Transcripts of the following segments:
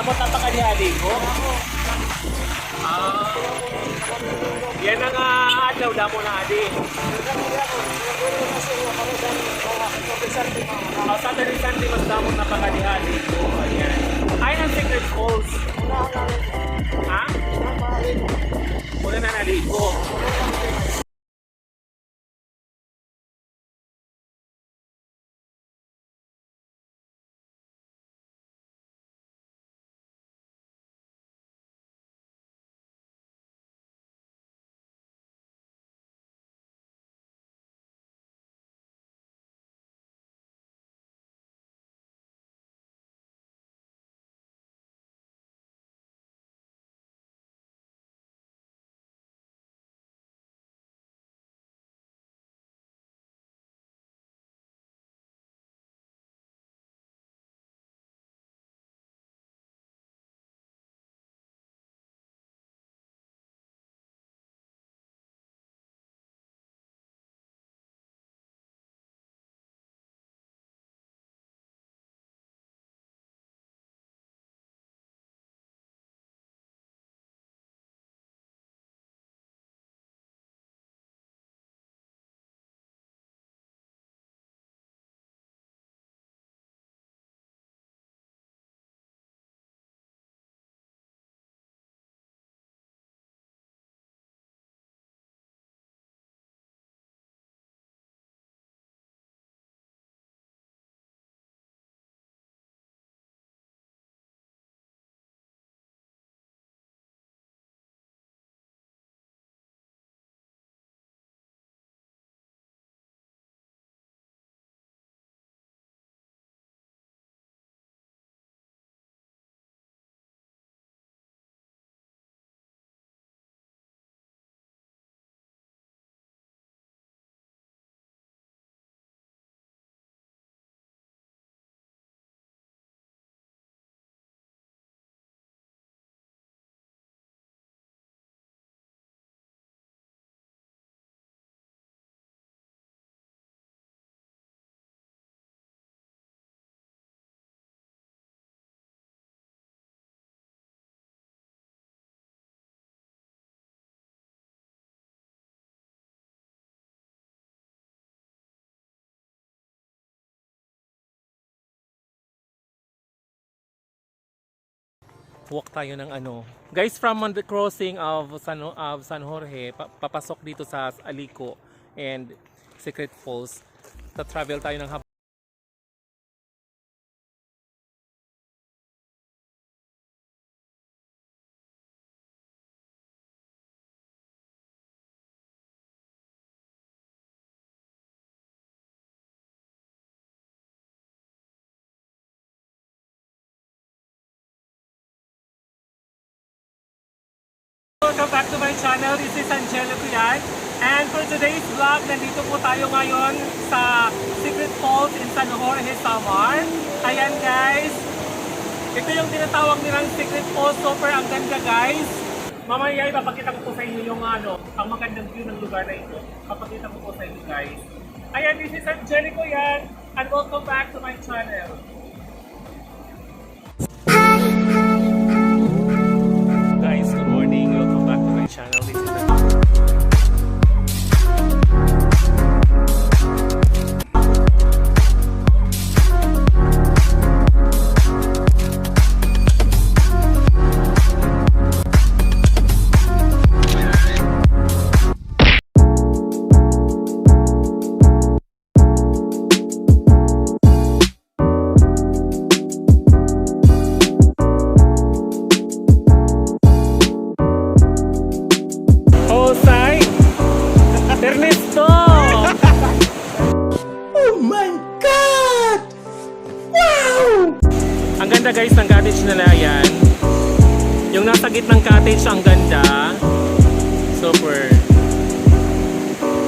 Damot na pakadihali ko. Yan ang adlaw damo na adi. Saturday Sunday mas damot na pakadihali ko. Ayan. Ay ng Secret Falls. Ha? Muna na naligo. Walk tayo ng ano. Guys, from the crossing of San Jorge, papasok dito sa Alico and Secret Falls. Ta-travel tayo ng Welcome back to my channel. This is Angelo Kuyan. And for today's vlog, nandito po tayo ngayon sa Secret Falls in San Jorge, Samar. Ayan guys. Ito yung tinatawag nilang Secret Falls. Super ang ganda guys. Mamaya ipapakita ko po sa inyo yung ang magandang view ng lugar na ito. Papakita ko po sa inyo guys. Ayan, this is Angelo Kuyan. And welcome back to my channel. Guys, good morning. Welcome back to my channel. This is Ernesto! Oh my God! Wow! Ang ganda guys ng cottage nila yan. Yung nasa gitnang cottage ang ganda. Super.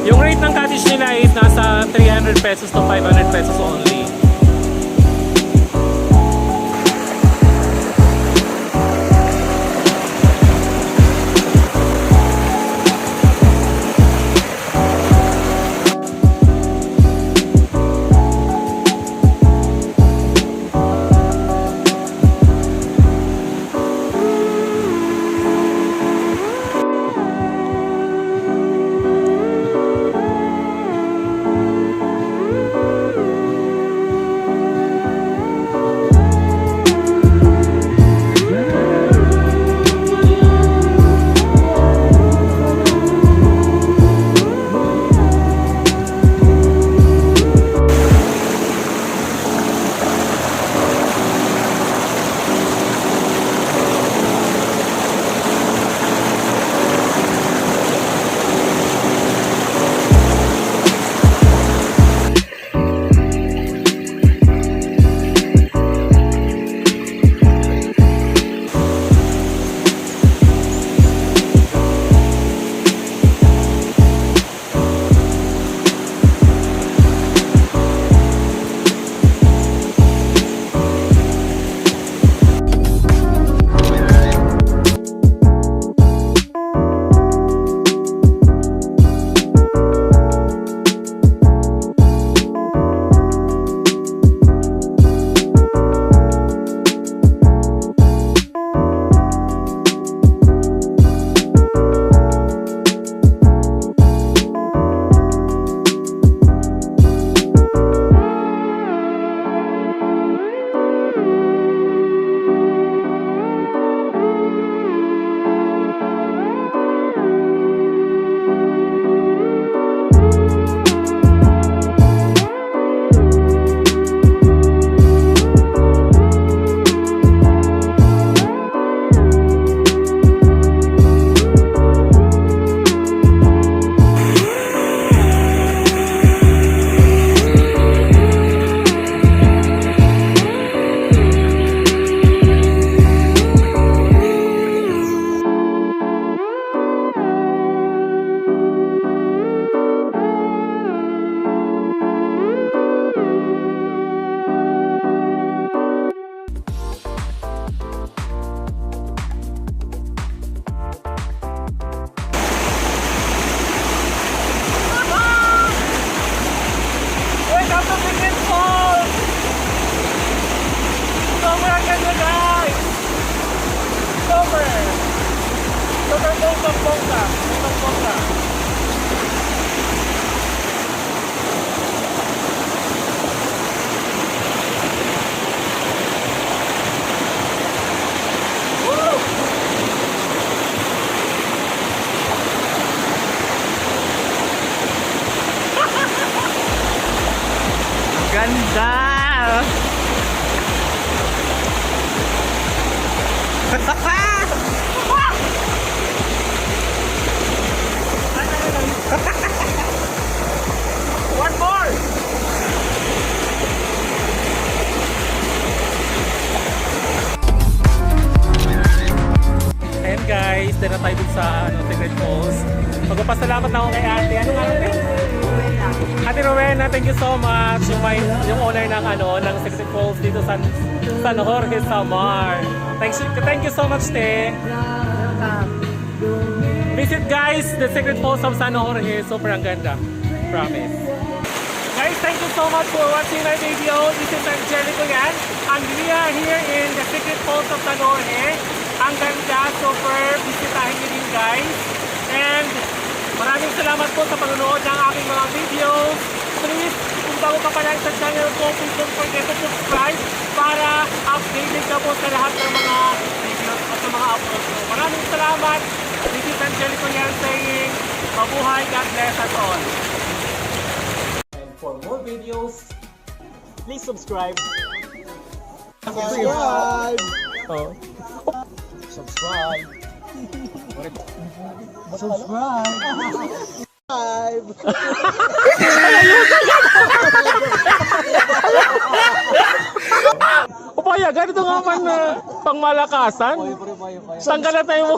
Yung rate ng cottage nila is nasa 300 pesos to 500 pesos only. ganda! One more! Ayan guys, dito na tayo dun sa Secret Falls. Magpapasalamat na ako kay ate. Ano nga ate? Ate Rowena, thank you so much. Yung owner ng ng Secret Falls dito sa San Jorge, Samar. Thank you so much, te. Visit guys, the Secret Falls of San Jorge. Super ang ganda. Promise. Guys, thank you so much for watching my video. This is Angelico yan. And we are here in the Secret Falls of San Jorge. Ang ganda, super. Bisitahin niyo din guys. And maraming salamat po sa panonood ng aking mga videos. Please, kung bago ka pa lang sa channel ko, please don't forget to subscribe para updated ka po sa lahat ng mga videos at sa mga uploads ko. Maraming salamat. This is Angelico yan saying, mabuhay, God bless us all. And for more videos, please subscribe. Subscribe! Oh. Subscribe! O paya, ganito nga man na pangmalakasan. Tanggal na tayo mo.